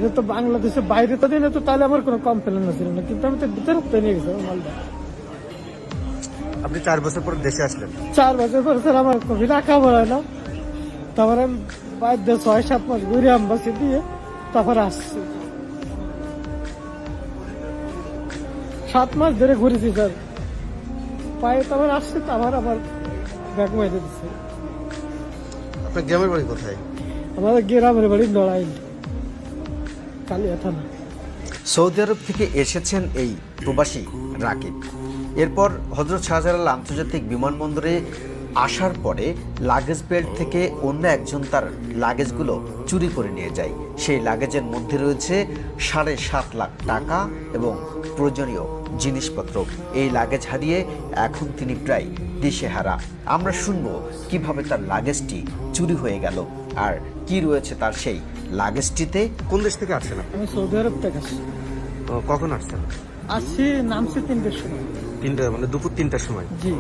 এটা তো বাংলাদেশের বাইরে তো দিনে তো তাহলে আমার কোনো কমপ্লেন ছিল না, কিন্তু আমি তো ভিতরে তো নিয়ে গেছি মালটা। আপনি 4 বছর পর দেশে আসলেন। 4 বছর পর স্যার আমার কবি রাখা পড়ে না, তারপরে আমি বাধ্য 6-7 মাস ঘুরে আমবাসি দিয়ে তারপরে আসছি। 7 মাস ধরে ঘুরেছি স্যার, পায়ে তারপর আসছে, তারপর আবার ব্যাগ মাইরে দিচ্ছে। আপনার গ্রামের বাড়ি কোথায়? আমাদের গ্রামের বাড়ি লড়াই কালিয়া থানা। সৌদি আরব থেকে এসেছেন এই প্রবাসী রাকিব। এরপর হযরত শাহজালাল আন্তর্জাতিক বিমানবন্দরে আসার পরে লাগেজ বেল্ট থেকে অন্য একজন তার লাগেজগুলো চুরি করে নিয়ে যায়। সেই লাগেজের মধ্যে রয়েছে 7.5 লাখ টাকা এবং প্রয়োজনীয় জিনিসপত্র। এই লাগেজ হারিয়ে এখন তিনি প্রায় দিশেহারা। আমরা শুনবো কিভাবে তার লাগেজটি চুরি হয়ে গেল আর কি রয়েছে তার সেই লাগেজটিতে। কোন দেশ থেকে আসছেন আপনি? আমি সৌদি আরব থেকে আসছি। কখন আসছেন? আসছি নামছি 3টের সময়। 3টা মানে দুপুর 3টার সময়। জি।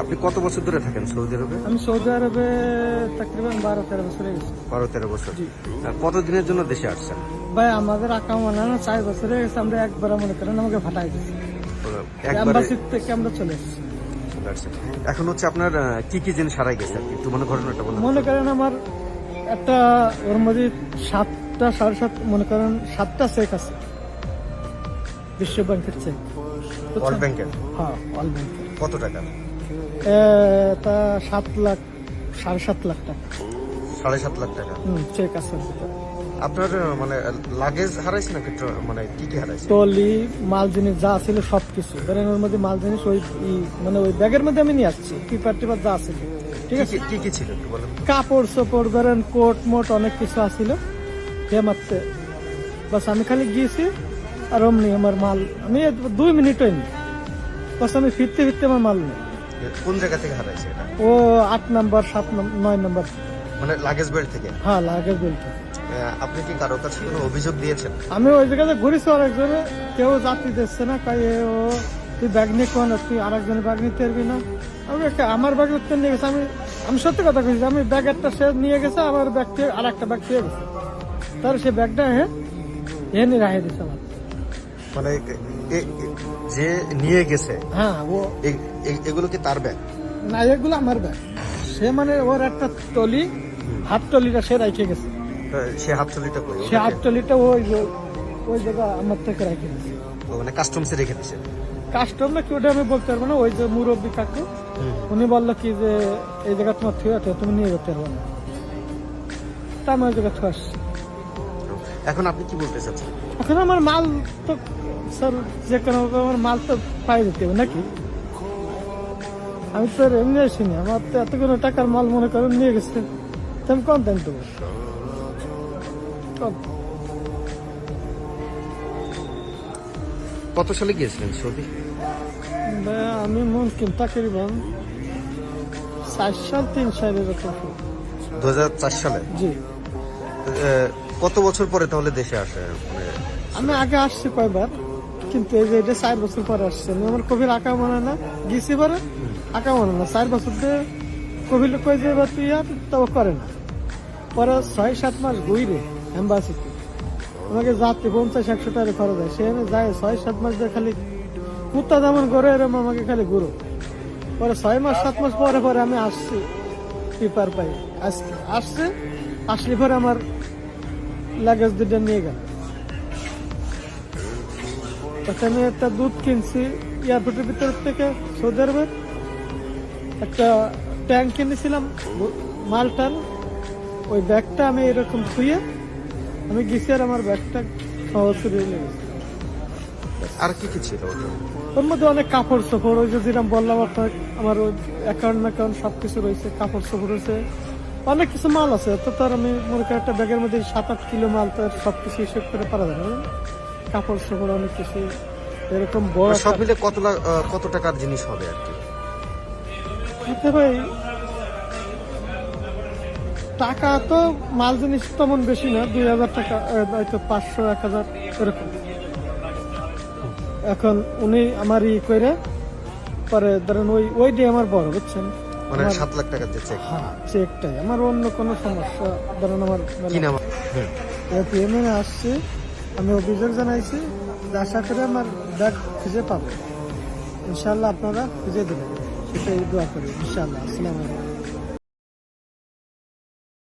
আপনি কত বছর ধরে থাকেন সৌদি আরবে? আমি সৌদি আরবে তাকরিবান 12-13 বছর হয়ে গেছে। 12-13 বছর। জি। কতদিনের জন্য দেশে আসছেন? ভাই আমাদের আঁকা মনে না 4 বছর হয়ে গেছে, আমরা একবার মনে করেন আমাকে ফাটাই দিচ্ছি, একবারে এম্বাসি থেকে আমরা চলে এসেছি। চলে আসছেন। এখন হচ্ছে আপনার কি কি জিনিস হারাই গেছে আর কি, একটু মানে ঘটনাটা বলুন। মনে করেন আমার একটা ওর মধ্যে 7টা 7.5 মনে করেন 7টা চেক আছে, বিশ্ব ব্যাংকের চেক। ওয়ার্ল্ড ব্যাংকের? হ্যাঁ, ওয়ার্ল্ড ব্যাংকের। কত টাকা? তা 7 লাখ 7.5 লাখ টাকা 7.5 লাখ টাকা চেক আছে। আপনার মানে লাগেজ হারাইছে নাকি মানে কি কি হারাইছে? টলি মাল জিনিস যা ছিল সবকিছু, ধরেন ওর মধ্যে মাল জিনিস ওই মানে ওই ব্যাগের মধ্যে আমি নিয়ে আসছি, পেপার টেপার যা ছিল। ঠিক আছে, কি কি ছিল একটু বলেন। কাপড় চোপড় ধরেন কোট মোট অনেক কিছু আসছিল মারতে। বাস আমি খালি গিয়েছি আর অমনি আমার মাল, আমি 2 মিনিট হয়নি, বাস আমি ফিরতে ফিরতে আমার মাল নেই। কোন জায়গা থেকে হারাইছে এটা? ও 8 নম্বর 7 নম্বর 9 নম্বর। মানে লাগেজ বেল্ট থেকে? হ্যাঁ, লাগেজ বেল্ট। আপনি কি কারোর কাছে কোনো অভিযোগ দিয়েছেন? আমি ওই জায়গাতে ঘুরেছি অনেকজনে, কেউ যাত্রী দিচ্ছে না, কাই ও তুই ব্যাগ নিয়ে কোন, তুই আরেকজনের ব্যাগ নিতে পারবি না। আমি আমার ব্যাগ উত্তর নিয়ে গেছে, আমি সত্যি কথা বলছি, আমি ব্যাগ একটা সে নিয়ে গেছে, আমার ব্যাগ থেকে আর একটা ব্যাগ পেয়ে গেছে, তার সে ব্যাগটা নিয়ে রাখে দিচ্ছে আমার। মানে যে নিয়ে গেছে? হ্যাঁ, ও এগুলো কি তার ব্যাগ? না, এগুলো আমার ব্যাগ। সে মানে ওর একটা টলি, হাত টলিটা সে রেখে গেছে। সে হাতছড়িটা করলো? সে হাত টলিটা ওই জায়গা আমার থেকে রেখে গেছে, মানে কাস্টমসে রেখে দিছে। কাস্টম না কি ওটা আমি বলতে পারবো না। ওই যে মুরব্বী কাকু, উনি বললো কি যে এই জায়গা তোমার থুয়ে আছে, তুমি নিয়ে যেতে পারবো না, তা আমি ওই জায়গা থুয়ে আসছি। এখন আপনি কি বলতে চাচ্ছেন? এখন আমার মাল তো স্যার যে কোনো আমার মাল তো পাই দিতে হবে নাকি? আমি তো এমনি আসিনি, আমার তো এতগুলো টাকার মাল মনে করেন নিয়ে গেছে, তো আমি কম দাম দেবো। কত সালে গিয়েছিলেন সৌদি? আমি মুমকিন তাকরিবান 4 সাল 3 সাল এরকম। 2004 সালে? জি। কত বছর পরে তাহলে দেশে আসে? মানে আমি আগে আসছি কয়বার, কিন্তু এই যে এটা 4 বছর পরে আসছে। আমার কবির আঁকা মনে না, গেছি পরে আঁকা মনে না, 4 বছর ধরে কবির কই যে তুই আর তাও করে না। পরে 6-7 মাস ঘুরে এম্বাসিতে আমাকে যাতে 50-100 টাকা খরচ হয়, সে যায় 6-7 মাস ধরে খালি কুত্তা যেমন করে এরকম আমাকে খালি ঘুরো। পরে 6-7 মাস পরে পরে আমি আসছি, পেপার পাই আসছে, আসলে পরে আমার লাগেজ দুটো নিয়ে গেল। তখন আমি একটা দুধ কিনছি এয়ারপোর্টের ভিতর থেকে, সৌদি আরবের একটা ট্যাঙ্ক কিনেছিলাম মালটার, ওই ব্যাগটা আমি এরকম ছুঁয়ে আমি গেছি আর আমার ব্যাগটা সহজ চুরিয়ে লেগেছে। আর কি কি ছিল ওর মধ্যে অনেক কাপড় চোপড়, ওই যে যেরকম বললাম আপনার, আমার ওই অ্যাকাউন্ট সবকিছু রয়েছে, কাপড় চোপড় রয়েছে, অনেক কিছু মাল আছে। তো তার আমি মনে করি একটা ব্যাগের মধ্যে 7-8 কিলো মাল, তার সবকিছু হিসেব করে পারা যাবে, কাপড় চোপড় অনেক কিছু এরকম বড়। সব মিলে কত টাকার জিনিস হবে আর কি? ভাই টাকা তো মাল জিনিস তেমন বেশি না, 2000 টাকা, হয়তো 500-1000 এরকম। এখন উনি আমার করে পরে ধরেন ওই ডে আমার বড়, বুঝছেন, মানে 7 লাখ টাকার যে চেক? হ্যাঁ, চেকটাই আমার, অন্য কোনো সমস্যা ধরেন আমার কি নাম? এটিএমে আসছি, আমি অভিযোগ জানাইছি, আশা করি আমার ব্যাগ খুঁজে পাবো। ইনশাল্লাহ আপনারা খুঁজে দেবেন, সেটাই দোয়া করি। ইনশাল্লাহ। আসসালামু আলাইকুম।